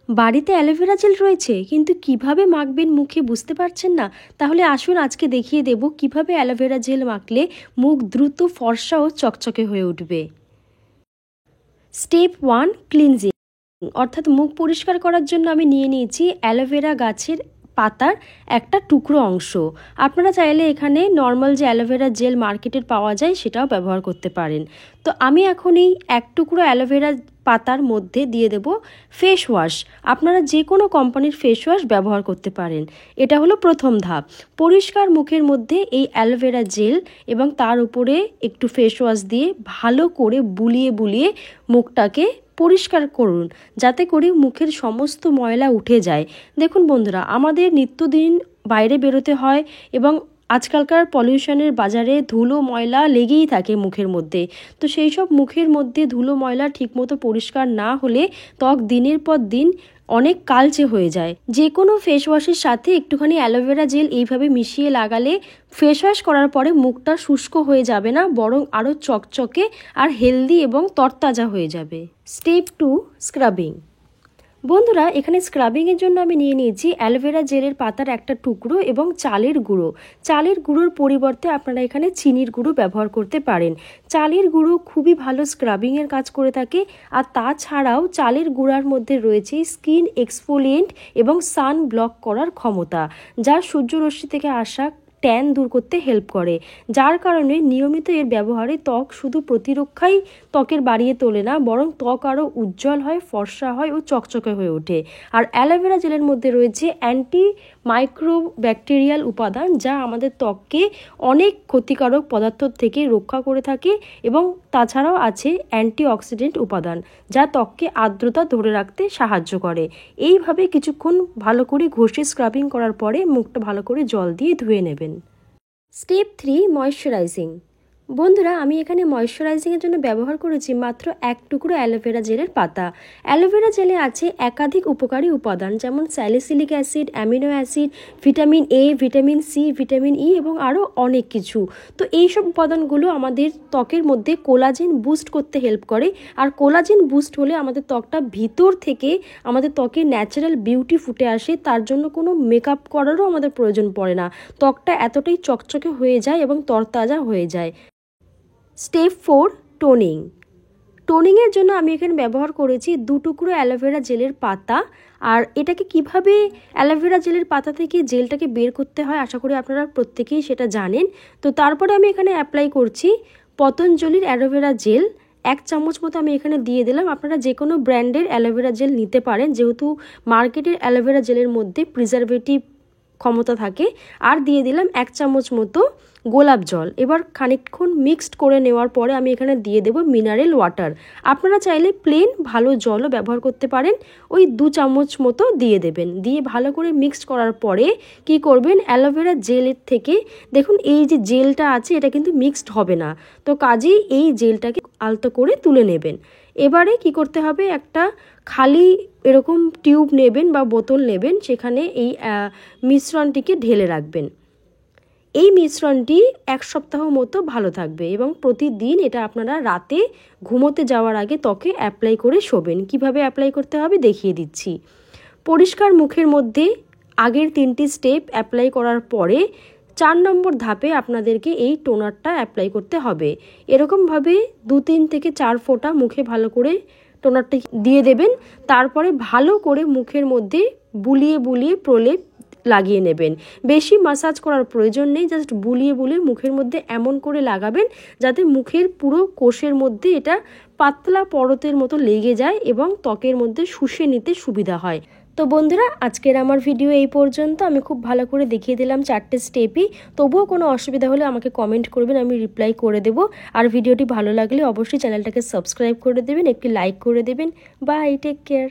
বাড়িতে aloe vera gel রয়েছে কিন্তু কিভাবে মাখবেন মুখে বুঝতে পারছেন না? তাহলে আসুন আজকে দেখিয়ে দেব কিভাবে অ্যালোভেরা জেল মাখলে মুখ দ্রুত ফর্সা ও চকচকে হয়ে উঠবে। Step 1, cleansing. অর্থাৎ মুখ পরিষ্কার করার জন্য আমি নিয়ে নিয়েছি অ্যালোভেরা গাছের পাতার একটা টুকরো অংশ। আপনারা চাইলে এখানে নর্মাল যে অ্যালোভেরা জেল মার্কেটের পাওয়া যায় সেটাও ব্যবহার করতে পারেন। তো আমি এখন এই এক টুকরো অ্যালোভেরা পাতার মধ্যে দিয়ে দেব ফেস ওয়াশ। আপনারা যে কোনো কোম্পানির ফেস ওয়াশ ব্যবহার করতে পারেন। এটা হলো প্রথম ধাপ। পরিষ্কার মুখের মধ্যে এই অ্যালোভেরা জেল এবং তার উপরে একটু ফেস ওয়াশ দিয়ে ভালো করে বুলিয়ে বুলিয়ে মুখটাকে পরিষ্কার করুন, যাতে করে মুখের সমস্ত ময়লা উঠে যায়। দেখুন বন্ধুরা, আমাদের নিত্যদিন বাইরে বেরোতে হয় এবং আজকালকার পলিউশনের বাজারে ধুলো ময়লা লেগেই থাকে মুখের মধ্যে। তো সেই সব মুখের মধ্যে ধুলো ময়লা ঠিকমতো পরিষ্কার না হলে ত্বক দিনের পর দিন অনেক কালচে হয়ে যায়। যে কোনো ফেস ওয়াশের সাথে একটুখানি অ্যালোভেরা জেল এইভাবে মিশিয়ে লাগালে ফেস ওয়াশ করার পরে মুখটা শুষ্ক হয়ে যাবে না, বরং আরও চকচকে আর হেলদি এবং তরতাজা হয়ে যাবে। Step 2, scrubbing. বন্ধুরা, এখানে স্ক্রাবিংয়ের জন্য আমি নিয়ে নিয়েছি অ্যালোভেরা জেলের পাতার একটা টুকরো এবং চালের গুঁড়ো। চালের গুঁড়োর পরিবর্তে আপনারা এখানে চিনির গুঁড়ো ব্যবহার করতে পারেন। চালের গুঁড়ো খুবই ভালো স্ক্রাবিংয়ের কাজ করে থাকে। আর তাছাড়াও চালের গুঁড়ার মধ্যে রয়েছে স্কিন এক্সফোলিয়েন্ট এবং সান ব্লক করার ক্ষমতা, যা সূর্যরশ্মি থেকে আসা ট্যান দূর করতে হেল্প করে। যার কারণে নিয়মিত এর ব্যবহারে ত্বক শুধু প্রতিরক্ষাই ত্বকের বাড়িয়ে তোলে না, বরং ত্বক আরও উজ্জ্বল হয়, ফর্সা হয় ও চকচকে হয়ে ওঠে। আর অ্যালোভেরা জেলের মধ্যে রয়েছে অ্যান্টি মাইক্রোব্যাকটেরিয়াল উপাদান, যা আমাদের ত্বককে অনেক ক্ষতিকারক পদার্থ থেকে রক্ষা করে থাকে। এবং তাছাড়াও আছে অ্যান্টিঅক্সিডেন্ট উপাদান, যা ত্বককে আর্দ্রতা ধরে রাখতে সাহায্য করে। এইভাবে কিছুক্ষণ ভালো করে ঘষে স্ক্রাবিং করার পরে মুখটা ভালো করে জল দিয়ে ধুয়ে নেবেন। Step 3, moisturising. বন্ধুরা, আমি এখানে ময়শ্চারাইজিংয়ের জন্য ব্যবহার করেছি মাত্র এক টুকরো অ্যালোভেরা জেলের পাতা। অ্যালোভেরা জেলে আছে একাধিক উপকারী উপাদান, যেমন salicylic acid, amino acid, vitamin A, vitamin C, vitamin E এবং আরও অনেক কিছু। তো এইসব উপাদানগুলো আমাদের ত্বকের মধ্যে কোলাজেন বুস্ট করতে হেল্প করে। আর কোলাজেন বুস্ট হলে আমাদের ত্বকটা ভিতর থেকে আমাদের ত্বকে ন্যাচারাল বিউটি ফুটে আসে। তার জন্য কোনো মেকআপ করারও আমাদের প্রয়োজন পড়ে না। ত্বকটা এতটাই চকচকে হয়ে যায় এবং তরতাজা হয়ে যায়। Step 4, toning. টোনিংয়ের জন্য আমি এখানে ব্যবহার করেছি 2 টুকরো অ্যালোভেরা জেলের পাতা। আর এটাকে কিভাবে অ্যালোভেরা জেলের পাতা থেকে জেলটাকে বের করতে হয় আশা করি আপনারা প্রত্যেকেই সেটা জানেন। তো তারপরে আমি এখানে অ্যাপ্লাই করছি পতঞ্জলির অ্যালোভেরা জেল। 1 চামচ মতো আমি এখানে দিয়ে দিলাম। আপনারা যে কোনো ব্র্যান্ডের অ্যালোভেরা জেল নিতে পারেন, যেহেতু মার্কেটের অ্যালোভেরা জেলের মধ্যে প্রিজারভেটিভ ক্ষমতা থাকে। আর দিয়ে দিলাম 1 চামচ মতো গোলাপ জল। এবার খানিকক্ষণ মিক্সড করে নেওয়ার পরে আমি এখানে দিয়ে দেব মিনারেল ওয়াটার। আপনারা চাইলে প্লেন ভালো জলও ব্যবহার করতে পারেন। ওই 2 চামচ মতো দিয়ে দেবেন। দিয়ে ভালো করে মিক্সড করার পরে কি করবেন, অ্যালোভেরা জেলের থেকে দেখুন এই যে জেলটা আছে এটা কিন্তু মিক্সড হবে না। তো কাজেই এই জেলটাকে আলতো করে তুলে নেবেন। এবারে কি করতে হবে, একটা খালি এরকম টিউব নেবেন বা বোতল নেবেন, সেখানে এই মিশ্রণটিকে ঢেলে রাখবেন। এই মিশ্রণটি 1 সপ্তাহ মতো ভালো থাকবে এবং প্রতিদিন এটা আপনারা রাতে ঘুমোতে যাওয়ার আগে ত্বকে অ্যাপ্লাই করে শোবেন। কিভাবে অ্যাপ্লাই করতে হবে দেখিয়ে দিচ্ছি। পরিষ্কার মুখের মধ্যে আগের 3টি স্টেপ অ্যাপ্লাই করার পরে 4 নম্বর ধাপে আপনাদেরকে এই টোনারটা অ্যাপ্লাই করতে হবে। এরকমভাবে 2-3 থেকে 4 ফোঁটা মুখে ভালো করে টোনারটা দিয়ে দেবেন। তারপরে ভালো করে মুখের মধ্যে বুলিয়ে বুলিয়ে প্রলেপ লাগিয়ে নেবেন। বেশি মাসাজ করার প্রয়োজন নেই, জাস্ট বুলিয়ে বুলিয়ে মুখের মধ্যে এমন করে লাগাবেন যাতে মুখের পুরো কোষের মধ্যে এটা পাতলা পরতের মতো লেগে যায় এবং ত্বকের মধ্যে শুষে নিতে সুবিধা হয়। তো বন্ধুরা, আজকের আমার ভিডিও এই পর্যন্ত। আমি খুব ভালো করে দেখিয়ে দিলাম 4টে স্টেপই। তবুও কোনো অসুবিধা হলে আমাকে কমেন্ট করবেন, আমি রিপ্লাই করে দেব। আর ভিডিওটি ভালো লাগলে অবশ্যই চ্যানেলটাকে সাবস্ক্রাইব করে দেবেন, একটি লাইক করে দেবেন। Bye, take care.